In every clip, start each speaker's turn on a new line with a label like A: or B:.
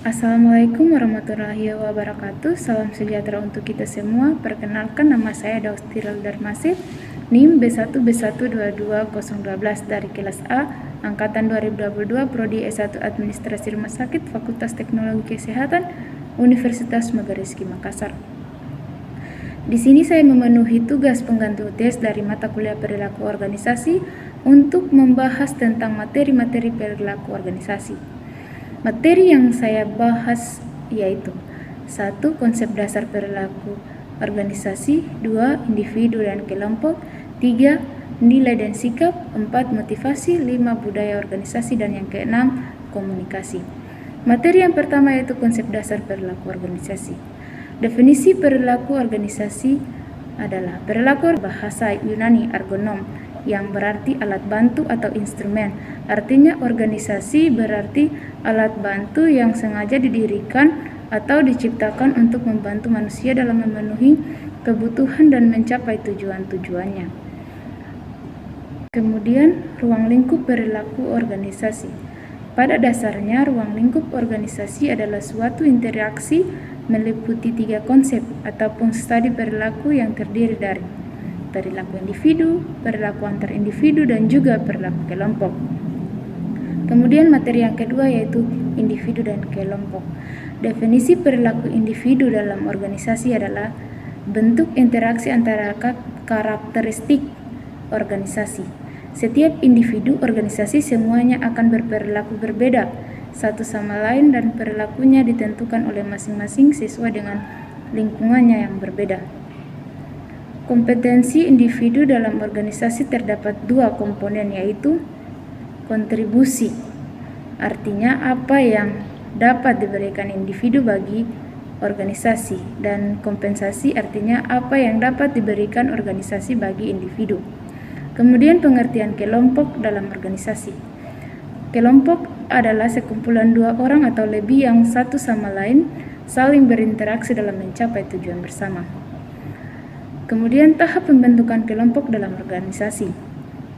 A: Assalamualaikum warahmatullahi wabarakatuh. Salam sejahtera untuk kita semua. Perkenalkan, nama saya Daustiril Darmasit, NIM B1B1220012 dari kelas A, angkatan 2022, prodi S1 Administrasi Rumah Sakit, Fakultas Teknologi Kesehatan, Universitas Megariski Makassar. Di sini saya memenuhi tugas pengganti UTS dari mata kuliah perilaku organisasi untuk membahas tentang materi-materi perilaku organisasi. Materi yang saya bahas yaitu 1. Konsep dasar perilaku organisasi, 2. Individu dan kelompok, 3. Nilai dan sikap, 4. Motivasi, 5. Budaya organisasi, dan yang keenam, komunikasi. Materi yang pertama yaitu konsep dasar perilaku organisasi. Definisi perilaku organisasi adalah perilaku bahasa Yunani ergonom, yang berarti alat bantu atau instrumen. Artinya organisasi berarti alat bantu yang sengaja didirikan atau diciptakan untuk membantu manusia dalam memenuhi kebutuhan dan mencapai tujuan-tujuannya. Kemudian, ruang lingkup perilaku organisasi. Pada dasarnya, ruang lingkup organisasi adalah suatu interaksi meliputi 3 konsep ataupun studi perilaku yang terdiri dari perilaku individu, perilaku antar individu, dan juga perilaku kelompok. Kemudian materi yang kedua yaitu individu dan kelompok. Definisi perilaku individu dalam organisasi adalah bentuk interaksi antara karakteristik organisasi. Setiap individu organisasi semuanya akan berperilaku berbeda satu sama lain dan perilakunya ditentukan oleh masing-masing sesuai dengan lingkungannya yang berbeda. Kompetensi individu dalam organisasi terdapat 2 komponen yaitu kontribusi, artinya apa yang dapat diberikan individu bagi organisasi, dan kompensasi, artinya apa yang dapat diberikan organisasi bagi individu. Kemudian pengertian kelompok dalam organisasi. Kelompok adalah sekumpulan 2 orang atau lebih yang satu sama lain saling berinteraksi dalam mencapai tujuan bersama. Kemudian tahap pembentukan kelompok dalam organisasi.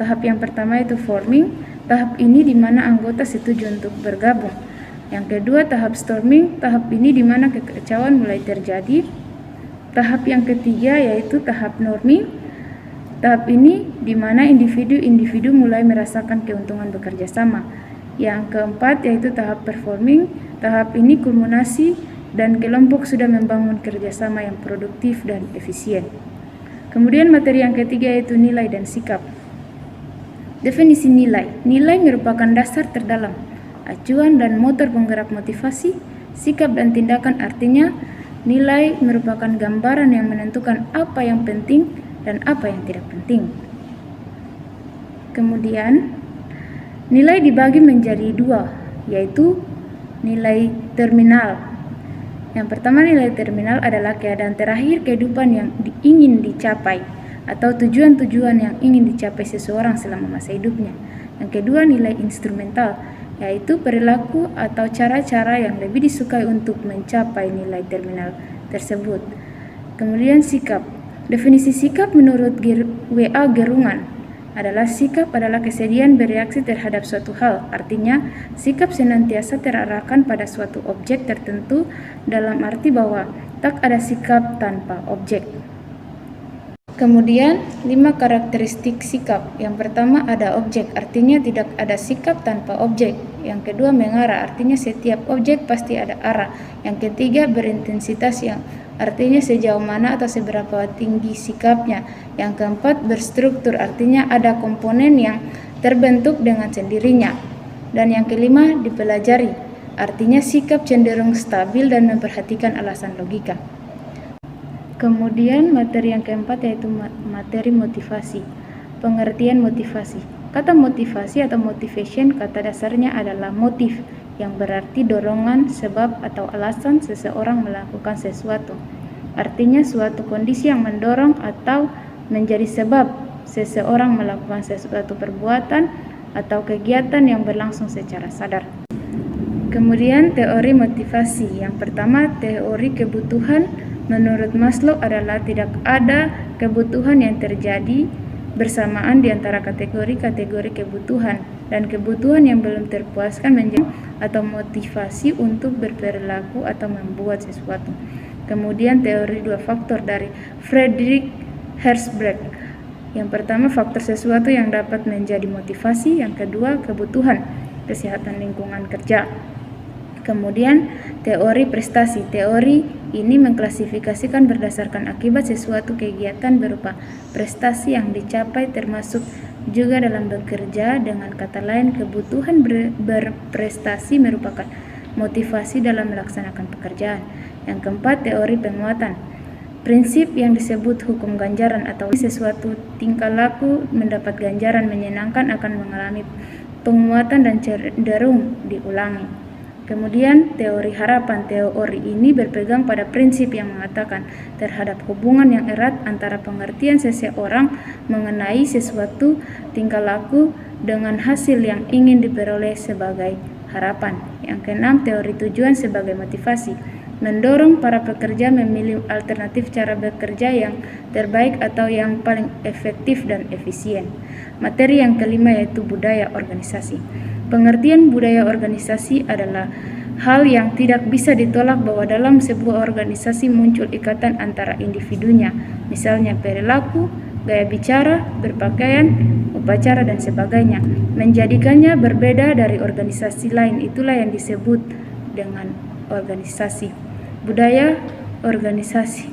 A: Tahap yang pertama itu forming. Tahap ini di mana anggota setuju untuk bergabung. Yang kedua tahap storming. Tahap ini di mana kekacauan mulai terjadi. Tahap yang ketiga yaitu tahap norming. Tahap ini di mana individu-individu mulai merasakan keuntungan bekerja sama. Yang keempat yaitu tahap performing. Tahap ini kulminasi dan kelompok sudah membangun kerjasama yang produktif dan efisien. Kemudian materi yang ketiga yaitu nilai dan sikap. Definisi nilai. Nilai merupakan dasar terdalam, acuan dan motor penggerak motivasi, sikap dan tindakan, artinya nilai merupakan gambaran yang menentukan apa yang penting dan apa yang tidak penting. Kemudian nilai dibagi menjadi 2, yaitu nilai terminal. Yang pertama, nilai terminal adalah keadaan terakhir kehidupan yang ingin dicapai atau tujuan-tujuan yang ingin dicapai seseorang selama masa hidupnya. Yang kedua, nilai instrumental, yaitu perilaku atau cara-cara yang lebih disukai untuk mencapai nilai terminal tersebut. Kemudian sikap. Definisi sikap menurut W.A. Gerungan adalah sikap adalah kesediaan bereaksi terhadap suatu hal. Artinya, sikap senantiasa terarahkan pada suatu objek tertentu dalam arti bahwa tak ada sikap tanpa objek. Kemudian, 5 karakteristik sikap. Yang pertama ada objek, artinya tidak ada sikap tanpa objek. Yang kedua mengarah, artinya setiap objek pasti ada arah. Yang ketiga berintensitas, yang artinya sejauh mana atau seberapa tinggi sikapnya. Yang keempat berstruktur, artinya ada komponen yang terbentuk dengan sendirinya. Dan yang kelima dipelajari, artinya sikap cenderung stabil dan memperhatikan alasan logika. Kemudian materi yang keempat yaitu materi motivasi. Pengertian motivasi. Kata motivasi atau motivation kata dasarnya adalah motif, yang berarti dorongan, sebab atau alasan seseorang melakukan sesuatu. Artinya suatu kondisi yang mendorong atau menjadi sebab seseorang melakukan sesuatu perbuatan atau kegiatan yang berlangsung secara sadar. Kemudian teori motivasi. Yang pertama, teori kebutuhan. Menurut Maslow adalah tidak ada kebutuhan yang terjadi bersamaan di antara kategori-kategori kebutuhan, dan kebutuhan yang belum terpuaskan menjadi atau motivasi untuk berperilaku atau membuat sesuatu. Kemudian teori 2 faktor dari Friedrich Herzberg. Yang pertama, faktor sesuatu yang dapat menjadi motivasi. Yang kedua, kebutuhan kesehatan lingkungan kerja. Kemudian teori prestasi. Teori ini mengklasifikasikan berdasarkan akibat sesuatu kegiatan berupa prestasi yang dicapai, termasuk juga dalam bekerja. Dengan kata lain, kebutuhan berprestasi merupakan motivasi dalam melaksanakan pekerjaan. Yang keempat, teori penguatan. Prinsip yang disebut hukum ganjaran atau sesuatu tingkah laku mendapat ganjaran menyenangkan akan mengalami penguatan dan cenderung diulangi. Kemudian teori harapan. Teori ini berpegang pada prinsip yang mengatakan terhadap hubungan yang erat antara pengertian seseorang mengenai sesuatu tingkah laku dengan hasil yang ingin diperoleh sebagai harapan. Yang keenam, teori tujuan sebagai motivasi. Mendorong para pekerja memilih alternatif cara bekerja yang terbaik atau yang paling efektif dan efisien. Materi yang kelima yaitu budaya organisasi. Pengertian budaya organisasi adalah hal yang tidak bisa ditolak bahwa dalam sebuah organisasi muncul ikatan antara individunya, misalnya perilaku, gaya bicara, berpakaian, upacara, dan sebagainya. Menjadikannya berbeda dari organisasi lain, itulah yang disebut dengan organisasi. Budaya organisasi.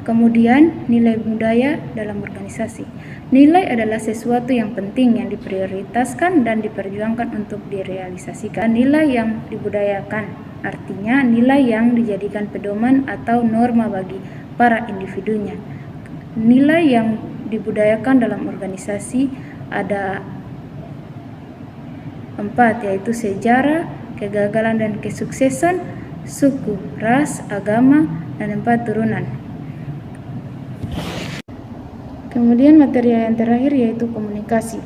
A: Kemudian nilai budaya dalam organisasi. Nilai adalah sesuatu yang penting yang diprioritaskan dan diperjuangkan untuk direalisasikan. Nilai yang dibudayakan artinya nilai yang dijadikan pedoman atau norma bagi para individunya. Nilai yang dibudayakan dalam organisasi ada 4, yaitu sejarah, kegagalan dan kesuksesan, suku, ras, agama, dan 4 turunan. Kemudian materi yang terakhir yaitu komunikasi.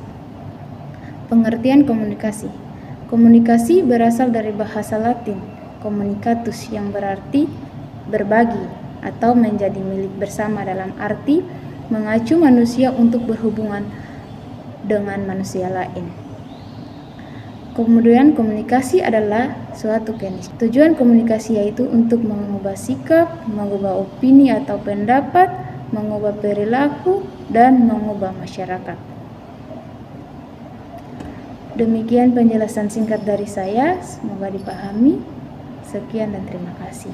A: Pengertian komunikasi. Komunikasi berasal dari bahasa Latin communicatus yang berarti berbagi atau menjadi milik bersama, dalam arti mengacu manusia untuk berhubungan dengan manusia lain. Kemudian komunikasi adalah suatu keniscayaan. Tujuan komunikasi yaitu untuk mengubah sikap, mengubah opini atau pendapat, mengubah perilaku, dan mengubah masyarakat. Demikian penjelasan singkat dari saya, semoga dipahami. Sekian dan terima kasih.